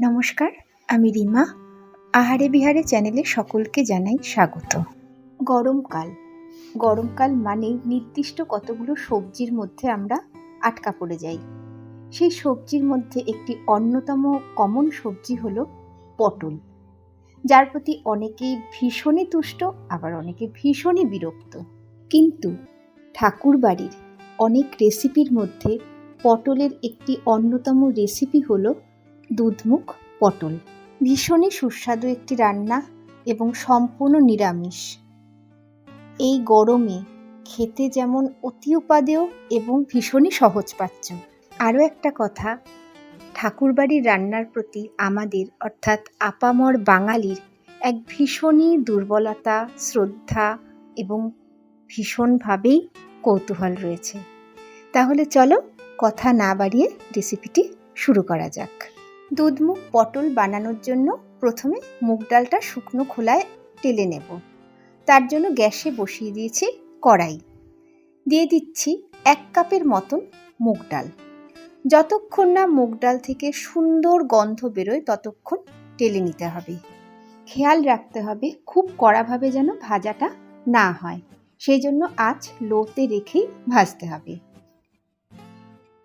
নমস্কার, আমি রিমা। আহারে বিহারে চ্যানেলে সকলকে জানাই স্বাগত। গরমকাল মানেই নির্দিষ্ট কতগুলো সবজির মধ্যে আমরা আটকা পড়ে যাই। সেই সবজির মধ্যে একটি অন্যতম কমন সবজি হলো পটল, যার প্রতি অনেকেই ভীষণই তুষ্ট, আবার অনেকে ভীষণই বিরক্ত। কিন্তু ঠাকুর বাড়ির অনেক রেসিপির মধ্যে পটলের একটি অন্যতম রেসিপি হলো দুধমুখ পটল। ভীষণই সুস্বাদু একটি রান্না এবং সম্পূর্ণ নিরামিষ। এই গরমে খেতে যেমন অতি উপাদেয় এবং ভীষণই সহজপাচ্য। আরও একটা কথা, ঠাকুরবাড়ির রান্নার প্রতি আমাদের অর্থাৎ আপামর বাঙালির এক ভীষণই দুর্বলতা, শ্রদ্ধা এবং ভীষণভাবেই কৌতূহল রয়েছে। তাহলে চলো কথা না বাড়িয়ে রেসিপিটি শুরু করা যাক। দুধমুখ পটল বানানোর জন্য প্রথমে মুগ ডালটা শুকনো খোলায় টেলে নেব। তার জন্য গ্যাসে বসিয়ে দিয়েছি কড়াই। দিয়ে দিচ্ছি 1 কাপের মতন মুগ ডাল। যতক্ষণ না মুগ ডাল থেকে সুন্দর গন্ধ বেরোয় ততক্ষণ টেলে নিতে হবে। খেয়াল রাখতে হবে খুব কড়াভাবে যেন ভাজাটা না হয়, সেই জন্য আঁচ লোতে রেখেই ভাজতে হবে।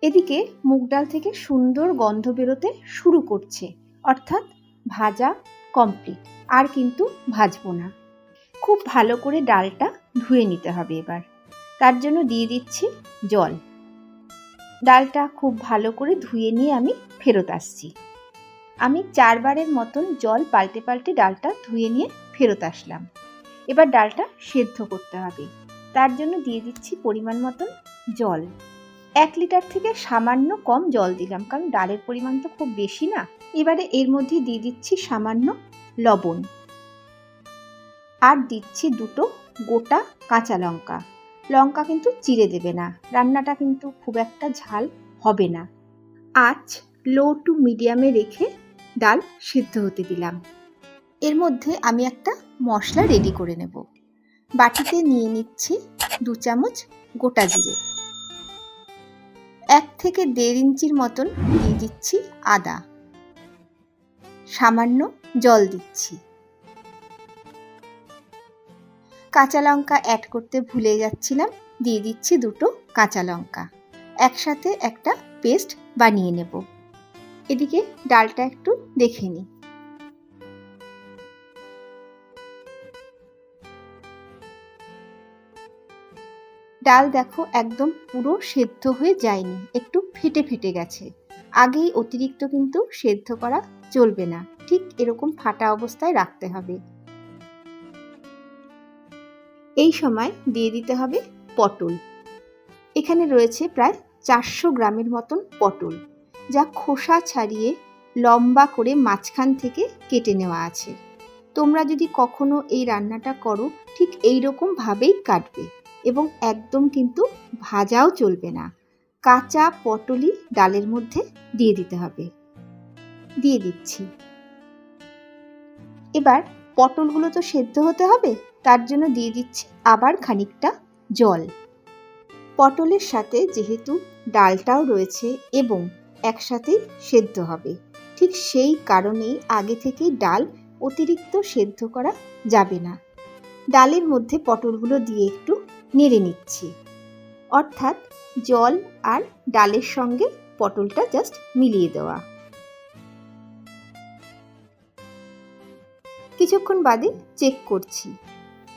এদিকে মুগ ডাল থেকে সুন্দর গন্ধ বেরোতে শুরু করছে, অর্থাৎ ভাজা কমপ্লিট, আর কিন্তু ভাজবো না। খুব ভালো করে ডালটা ধুয়ে নিতে হবে। এবার তার জন্য দিয়ে দিচ্ছি জল। ডালটা খুব ভালো করে ধুয়ে নিয়ে আমি ফেরত আসছি। আমি 4 বারের মতন জল পাল্টে পাল্টে ডালটা ধুয়ে নিয়ে ফেরত আসলাম। এবার ডালটা সেদ্ধ করতে হবে। তার জন্য দিয়ে দিচ্ছি পরিমাণ মতন জল। 1 লিটার থেকে সামান্য কম জল দিলাম, কারণ ডালের পরিমাণ তো খুব বেশি না। এবারে এর মধ্যে দিয়ে দিচ্ছি সামান্য লবণ, আর দিচ্ছি 2টো গোটা কাঁচা লঙ্কা। লঙ্কা কিন্তু চিড়ে দেবে না, রান্নাটা কিন্তু খুব একটা ঝাল হবে না। আঁচ লো টু মিডিয়ামে রেখে ডাল সিদ্ধ হতে দিলাম। এর মধ্যে আমি একটা মশলা রেডি করে নেব। বাটিতে নিয়ে নিচ্ছি 2 চামচ গোটা জিরে, 1 থেকে 1.5 ইঞ্চির মতন দিয়ে দিচ্ছি আদা, সামান্য জল দিচ্ছি। কাঁচা লঙ্কা অ্যাড করতে ভুলে যাচ্ছিলাম, দিয়ে দিচ্ছি 2টো কাঁচা লঙ্কা। একসাথে একটা পেস্ট বানিয়ে নেব। এদিকে ডালটা একটু দেখে নিই। ডাল দেখো একদম পুরো সেদ্ধ হয়ে যায়নি, একটু ফেটে ফেটে গেছে। আগেই অতিরিক্ত কিন্তু সেদ্ধ করা চলবে না, ঠিক এরকম ফাটা অবস্থায় রাখতে হবে। এই সময় দিয়ে দিতে হবে পটল। এখানে রয়েছে প্রায় 400 গ্রামের মতন পটল, যা খোসা ছাড়িয়ে লম্বা করে মাঝখান থেকে কেটে নেওয়া আছে। তোমরা যদি কখনো এই রান্নাটা করো ঠিক এই রকম ভাবেই কাটবে, এবং একদম কিন্তু ভাজাও চলবে না। কাঁচা পটলই ডালের মধ্যে দিয়ে দিতে হবে। দিয়ে দিচ্ছি। এবার পটলগুলো তো সেদ্ধ হতে হবে, তার জন্য দিয়ে দিচ্ছি আবার খানিকটা জল। পটলের সাথে যেহেতু ডালটাও রয়েছে এবং একসাথেই সেদ্ধ হবে, ঠিক সেই কারণেই আগে থেকেই ডাল অতিরিক্ত সেদ্ধ করা যাবে না। ডালের মধ্যে পটলগুলো দিয়ে একটু নেড়ে নিচ্ছি, অর্থাৎ জল আর ডালের সঙ্গে পটলটা জাস্ট মিলিয়ে দেওয়া। কিছুক্ষণ বাদে চেক করছি।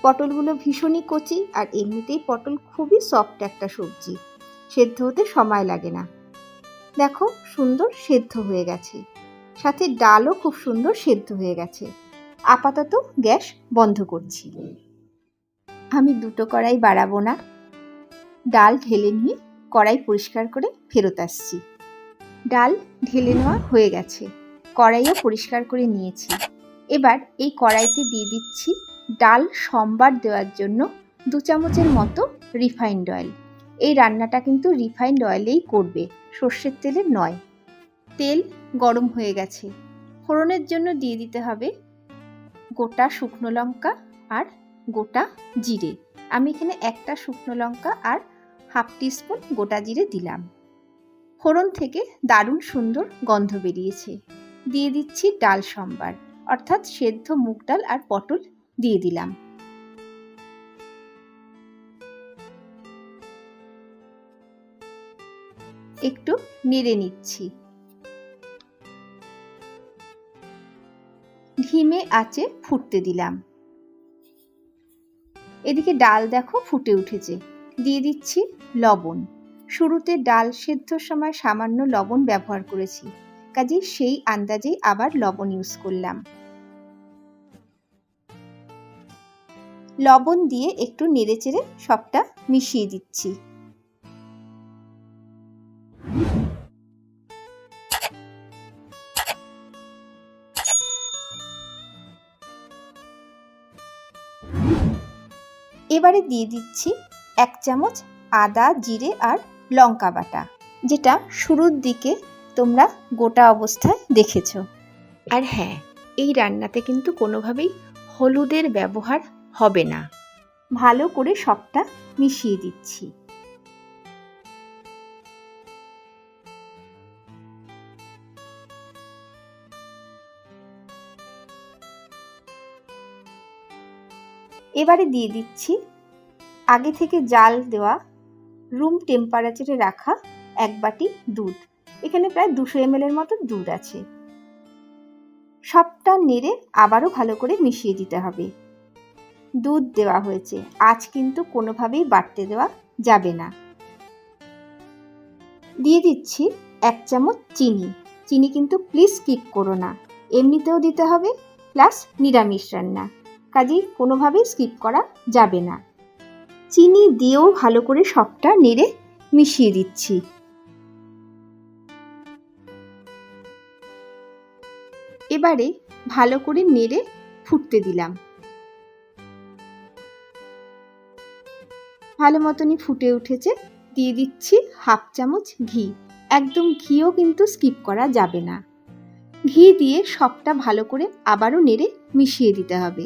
পটলগুলো ভীষণই কচি, আর এমনিতেই পটল খুবই সফট একটা সবজি, সেদ্ধ হতে সময় লাগে না। দেখো সুন্দর সেদ্ধ হয়ে গেছে, সাথে ডালও খুব সুন্দর সেদ্ধ হয়ে গেছে। আপাতত গ্যাস বন্ধ করছি। আমি 2টো কড়াই বাড়াবো না। ডাল ঢেলে নিয়ে কড়াই পরিষ্কার করে ফেরত আসছি। ডাল ঢেলে নেওয়া হয়ে গেছে, কড়াইও পরিষ্কার করে নিয়েছি। এবার এই কড়াইতে দিয়ে দিচ্ছি ডাল সম্বার দেওয়ার জন্য 2 চামচের মতো রিফাইন্ড অয়েল। এই রান্নাটা কিন্তু রিফাইন্ড অয়েলেই করবে, সর্ষের তেলে নয়। তেল গরম হয়ে গেছে। ফোড়নের জন্য দিয়ে দিতে হবে গোটা শুকনো লঙ্কা আর গোটা জিরে। আমি এখানে একটা শুকনো লঙ্কা আর 1/2 টিস্পুন গোটা জিরে দিলাম। ফোড়ন থেকে দারুণ সুন্দর গন্ধ বেরিয়েছে। দিয়ে দিচ্ছি ডাল সম্বার, অর্থাৎ সেদ্ধ মুগ ডাল আর পটল দিয়ে দিলাম। একটু নেড়ে নিচ্ছি। ধিমে আঁচে ফুটতে দিলাম। এদিকে ডাল দেখো ফুটে উঠেছে। দিয়ে দিচ্ছি লবণ। শুরুতে ডাল সেদ্ধর সময় সামান্য লবণ ব্যবহার করেছি, কাজেই সেই আন্দাজেই আবার লবণ ইউজ করলাম। লবণ দিয়ে একটু নেড়েচেড়ে সবটা মিশিয়ে দিচ্ছি। এবারে দিয়ে দিচ্ছি 1 চামচ আদা, জিরে আর লঙ্কা বাটা, যেটা শুরুর দিকে তোমরা গোটা অবস্থায় দেখেছো। আর হ্যাঁ, এই রান্নাতে কিন্তু কোনোভাবেই হলুদের ব্যবহার হবে না। ভালো করে সবটা মিশিয়ে দিচ্ছি। এবারে দিয়ে দিচ্ছি আগে থেকে জাল দেওয়া রুম টেম্পারেচারে রাখা 1 বাটি দুধ। এখানে প্রায় 200 ml এর মতো দুধ আছে। সবটা নেড়ে আবারও ভালো করে মিশিয়ে দিতে হবে। দুধ দেওয়া হয়েছে, আজ কিন্তু কোনোভাবেই বাড়তে দেওয়া যাবে না। দিয়ে দিচ্ছি 1 চামচ চিনি। চিনি কিন্তু প্লিজ স্কিপ করো না, এমনিতেও দিতে হবে, প্লাস নিরামিষ রান্না, কাজেই কোনোভাবেই স্কিপ করা যাবে না। চিনি দিয়েও ভালো করে সবটা নেড়ে মিশিয়ে দিচ্ছি। এবারে ভালো করে নেড়ে ফুটতে দিলাম। ভালো মতনই ফুটে উঠেছে। দিয়ে দিচ্ছি 1/2 চামচ ঘি। একদম ঘিও কিন্তু স্কিপ করা যাবে না। ঘি দিয়ে সবটা ভালো করে আবারও নেড়ে মিশিয়ে দিতে হবে।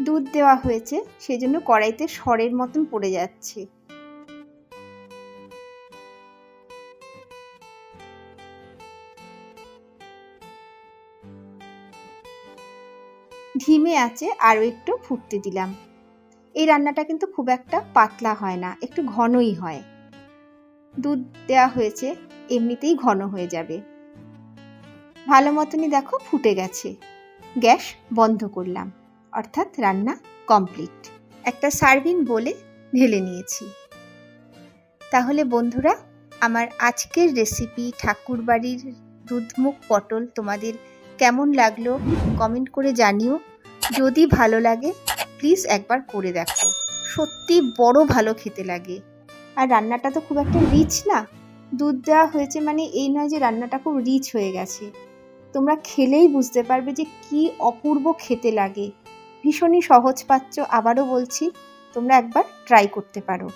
দুধ দেওয়া হয়েছে, সেজন্য কড়াইতে সরের মতন পড়ে যাচ্ছে। ধিমে আঁচে আরও একটু ফুটতে দিলাম। এই রান্নাটা কিন্তু খুব একটা পাতলা হয় না, একটু ঘনই হয়। দুধ দেওয়া হয়েছে, এমনিতেই ঘন হয়ে যাবে। ভালো মতনই দেখো ফুটে গেছে। গ্যাস বন্ধ করলাম, অর্থাৎ রান্না কমপ্লিট। একটা সার্ভিং বলে ঢেলে নিয়েছি। তাহলে বন্ধুরা, আমার আজকের রেসিপি ঠাকুরবাড়ির দুধমুগ পটল তোমাদের কেমন লাগলো কমেন্ট করে জানিও। যদি ভালো লাগে প্লিজ একবার করে দেখো, সত্যি বড় ভালো খেতে লাগে। আর রান্নাটা তো খুব একটা রিচ না, দুধ দেওয়া হয়েছে মানে এই নয় যে রান্নাটা খুব রিচ হয়ে গেছে। তোমরা খেলেই বুঝতে পারবে যে কি অপূর্ব খেতে লাগে। ভীষণই সহজ পাচ্য, আবারও বলছি তোমরা একবার ট্রাই করতে পারো।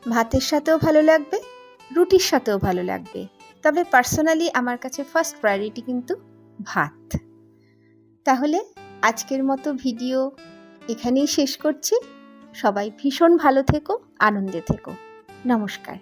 ভাতের সাথেও ভালো লাগবে, রুটির সাথেও ভালো লাগবে, তবে পার্সোনালি আমার কাছে ফার্স্ট প্রায়োরিটি কিন্তু ভাত। তাহলে আজকের মতো ভিডিও এখানেই শেষ করছি। সবাই ভীষণ ভালো থেকো, আনন্দে থেকো। নমস্কার।